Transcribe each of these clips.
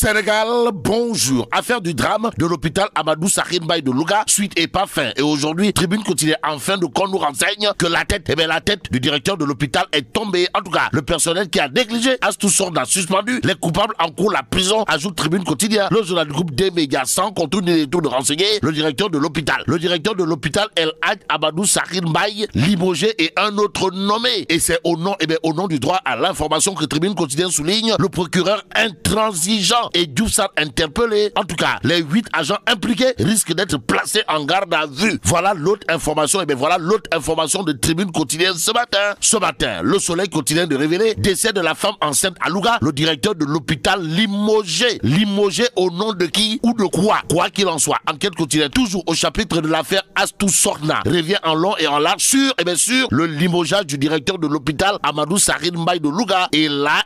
Sénégal, bonjour. Affaire du drame de l'hôpital Amadou Sakhir Mbaye de Louga, suite et pas fin. Et aujourd'hui, Tribune quotidienne enfin de qu'on nous renseigne que la tête du directeur de l'hôpital est tombée. En tout cas, le personnel qui a négligé Astou Sorna suspendu, les coupables en cours la prison, ajoute Tribune quotidienne. Le journal du groupe des médias sans continuer les tours de renseigner le directeur de l'hôpital. Le directeur de l'hôpital El Hadj Amadou Sakhir Mbaye, limogé et un autre nommé. Et c'est au nom du droit à l'information que Tribune quotidienne souligne le procureur intransigeant et Diouf Sarr interpellé. En tout cas, les 8 agents impliqués risquent d'être placés en garde à vue. Voilà l'autre information. Voilà l'autre information de Tribune quotidienne ce matin. Ce matin, le Soleil quotidien de révéler décès de la femme enceinte à Louga, le directeur de l'hôpital limogé. Limogé au nom de qui ou de quoi? Quoi qu'il en soit, enquête quotidienne toujours au chapitre de l'affaire Astou Sorna revient en long et en large sur le limogeage du directeur de l'hôpital Amadou Sakhir Mbaye de Louga. Et là,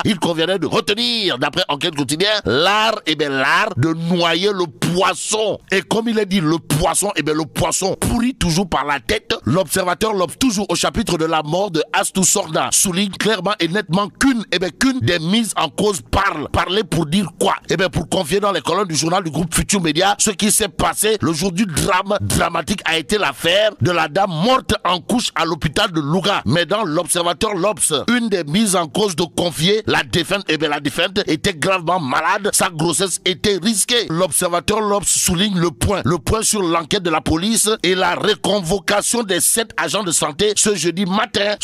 il conviendrait de retenir, d'après enquête quotidienne, l'art de noyer le poisson. Et comme il est dit, le poisson, le poisson pourrit toujours par la tête. L'observateur L'Obs, toujours au chapitre de la mort de Astou Sorna, souligne clairement et nettement qu'une des mises en cause parle. Parler pour dire quoi? Pour confier dans les colonnes du journal du groupe Futur Média ce qui s'est passé le jour du drame dramatique a été l'affaire de la dame morte en couche à l'hôpital de Louga. Mais dans l'observateur L'Obs, une des mises en cause de confier la défunte, la défunte était gravement malade, sa grossesse était risquée. L'observateur L'Obs souligne le point sur l'enquête de la police et la reconvocation des 7 agents de santé ce jeudi matin.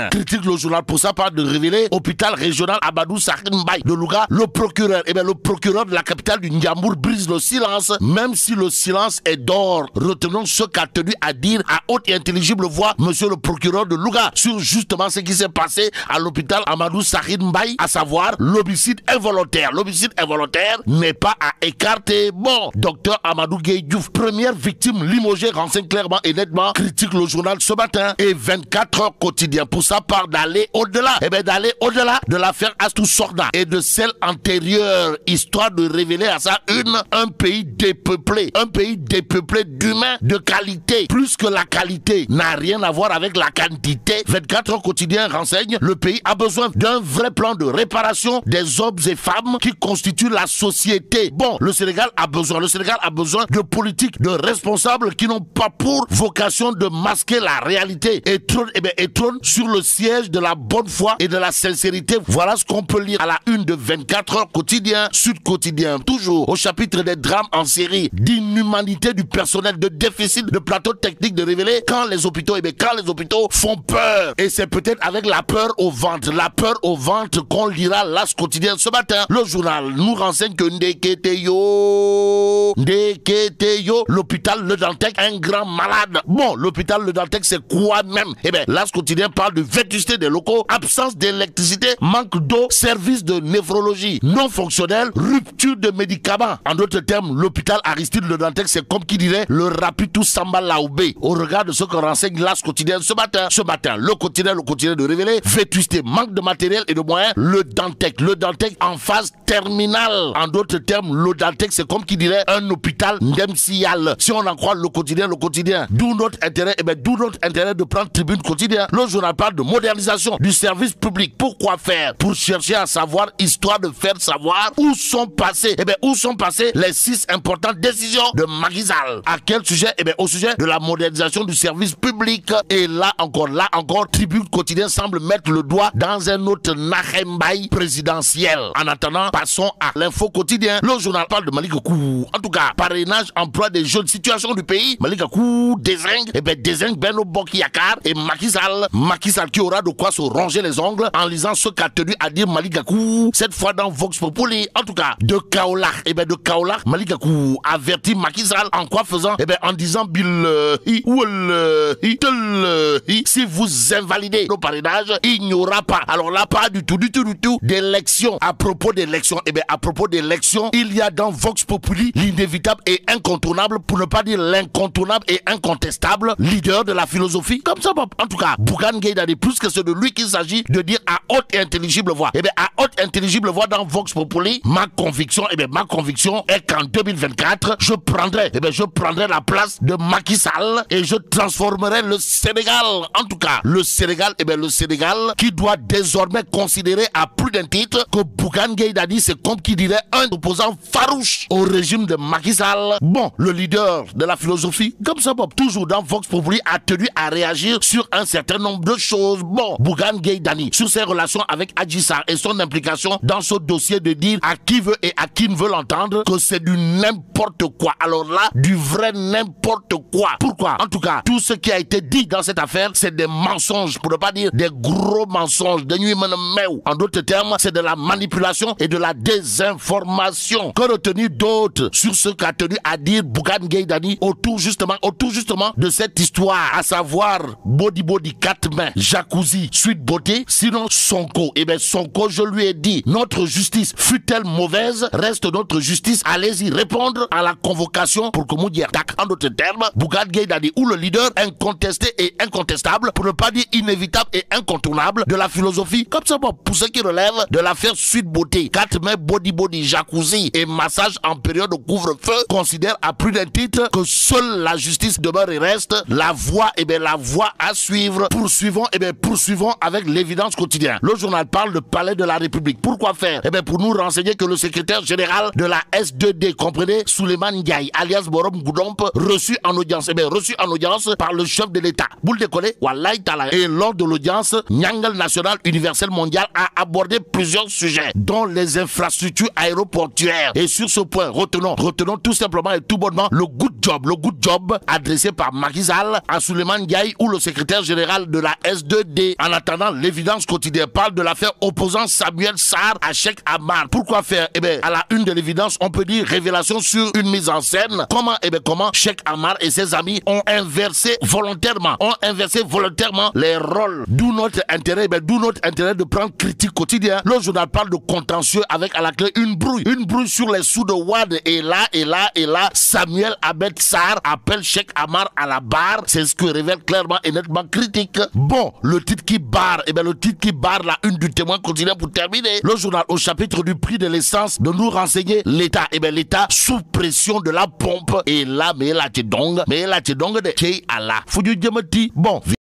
Critique le journal pour sa part de révéler hôpital régional Amadou Sakhir Mbaye de Louga, le procureur de la capitale du Ndiambour brise le silence, même si le silence est d'or. Retenons ce qu'a tenu à dire à haute et intelligible voix monsieur le procureur de Louga sur justement ce qui s'est passé à l'hôpital Amadou Sakhir Mbaye, à savoir l'homicide involontaire. L'homicide involontaire n'est pas à écarter. Bon, docteur Amadou Gueye Diouf, première victime limogée, renseigne clairement et nettement, critique le journal ce matin. Et 24 heures quotidien pour sa part d'aller au-delà, de l'affaire Astou Sorna et de celle antérieure, histoire de révéler à sa une un pays dépeuplé d'humains de qualité. Plus que la qualité n'a rien à voir avec la quantité. 24 heures quotidien renseigne, le pays a besoin d'un vrai plan de réparation des hommes et femmes qui constituent la société. Bon, le Sénégal a besoin de politiques, de responsables qui n'ont pas pour vocation de masquer la réalité et trônent sur le siège de la bonne foi et de la sincérité. Voilà ce qu'on peut lire à la une de 24 heures quotidien, Sud Quotidien, toujours au chapitre des drames en série, d'inhumanité du personnel, de déficit de plateau technique, de révéler quand les hôpitaux font peur. Et c'est peut-être avec la peur au ventre qu'on lira l'As quotidien ce matin. Le journal nous renseigne que Ndeketeyo, l'hôpital Le Dantec, un grand malade. Bon, l'hôpital Le Dantec, c'est quoi même? L'As quotidien parle de vétusté des locaux, absence d'électricité, manque d'eau, service de néphrologie non fonctionnel, rupture de médicaments. En d'autres termes, l'hôpital Aristide Le Dantec, c'est comme qui dirait le Rapitou Samba Laoubé. Au regard de ce que renseigne l'As quotidien ce matin, le quotidien de révéler vétusté, manque de matériel et de moyens. Le Dantec en phase terminale. En d'autres termes, le Dantec, c'est comme qui dirait un hôpital ndemsial. Si on en croit le quotidien, d'où notre intérêt, de prendre Tribune quotidien. Le journal parle de modernisation du service public. Pourquoi faire? Pour chercher à savoir, histoire de faire savoir où sont passées les 6 importantes décisions de Macky Sall. À quel sujet? Au sujet de la modernisation du service public. Et là encore, Tribune quotidien semble mettre le doigt dans un autre Nahembaï présidentiel. En attendant, passons à l'info quotidien. Le journal parle de Malick Gakou. En tout cas, parrainage, emploi des jeunes, situation du pays. Malick Gakou désigne Benno Bokk Yakaar et Macky Sall qui aura de quoi se ronger les ongles en lisant ce qu'a tenu à dire Malick Gakou, cette fois dans Vox Populi. En tout cas, de Kaolack, Malick Gakou avertit Macky Sall en quoi faisant? En disant si vous invalidez nos parrainages, il n'y aura pas. Alors là, pas du tout d'élection. À propos d'élection, il y a dans Vox Populi l'inévitable et incontournable, pour ne pas dire l'incontournable et incontestable leader de la philosophie. Comme ça, en tout cas, Bougane Gueye Dany, plus que c'est de lui qu'il s'agit de dire à haute et intelligible voix. À haute et intelligible voix dans Vox Populi, ma conviction est qu'en 2024, je prendrai la place de Macky Sall et je transformerai le Sénégal. En tout cas, le Sénégal qui doit désormais considérer à plus d'un titre que Bougane Gueye Dany, c'est comme qui dirait un opposant farouche au régime de Macky Sall. Bon, le leader de la philosophie, comme ça, Bob, toujours dans Vox Populi, a tenu à réagir sur un certain nombre de choses. Bon, Bougane Gueye Dany, sur ses relations avec Adji Sarr et son implication dans ce dossier, de dire à qui veut et à qui ne veut l'entendre que c'est du n'importe quoi. Alors là, du vrai n'importe quoi. Pourquoi? En tout cas, tout ce qui a été dit dans cette affaire, c'est des mensonges, pour ne pas dire des gros mensonges, de nuit. En d'autres termes, c'est de la manipulation et de la désinformation. Que retenir d'autre sur ce qu'a tenu à dire Bougane Gueye Dany autour justement de cette histoire, à savoir body 4 mains, jacuzzi, suite beauté, sinon Sonko. Eh bien Sonko, je lui ai dit, notre justice fut-elle mauvaise, reste notre justice, allez-y répondre à la convocation pour que Moudier Dak. En d'autres termes, Bougane Gueye Dany, ou le leader incontesté et incontestable, pour ne pas dire inévitable et incontournable de la philosophie, comme ça, pour ce qui relève de l'affaire suite beauté, 4 mains, body, jacuzzi et massage en période de couvre-feu, considère à plus d'un titre que seule la justice demeure et reste la voie, la voie à suivre. Poursuivons avec l'évidence quotidienne. Le journal parle de palais de la République. Pourquoi faire? Pour nous renseigner que le secrétaire général de la S2D, comprenez, Souleymane Ndiaye, alias Borom Goudomp, reçu en audience par le chef de l'État. Vous le décollez? Wallahi Tala. Et lors de l'audience, Nyangal National Universel Mondial a abordé plusieurs sujets, dont les infrastructures aéroportuaires. Et sur ce point, retenons tout simplement et tout bonnement le good job adressé par Macky Sall à Souleymane Ndiaye, ou le secrétaire général de la S2D. En attendant, l'évidence quotidienne parle de l'affaire opposant Samuel Sarr à Cheikh Amar. Pourquoi faire? À la une de l'évidence, on peut dire révélation sur une mise en scène. Comment Cheikh Amar et ses amis ont inversé volontairement les rôles. D'où notre intérêt de prendre critique quotidien. Le journal parle de contentieux avec à la clé une brouille sur les sous de Wad. Et là, Samuel Abed Sarr appelle Cheikh Amar à la barre. C'est ce que révèle clairement et nettement critique. Bon, le titre qui barre la une du Témoin quotidien pour terminer. Le journal au chapitre du prix de l'essence de nous renseigner l'État. L'État sous pression de la pompe. Et là, mais là, t'es donc de Tchei Allah. Faut du Bon.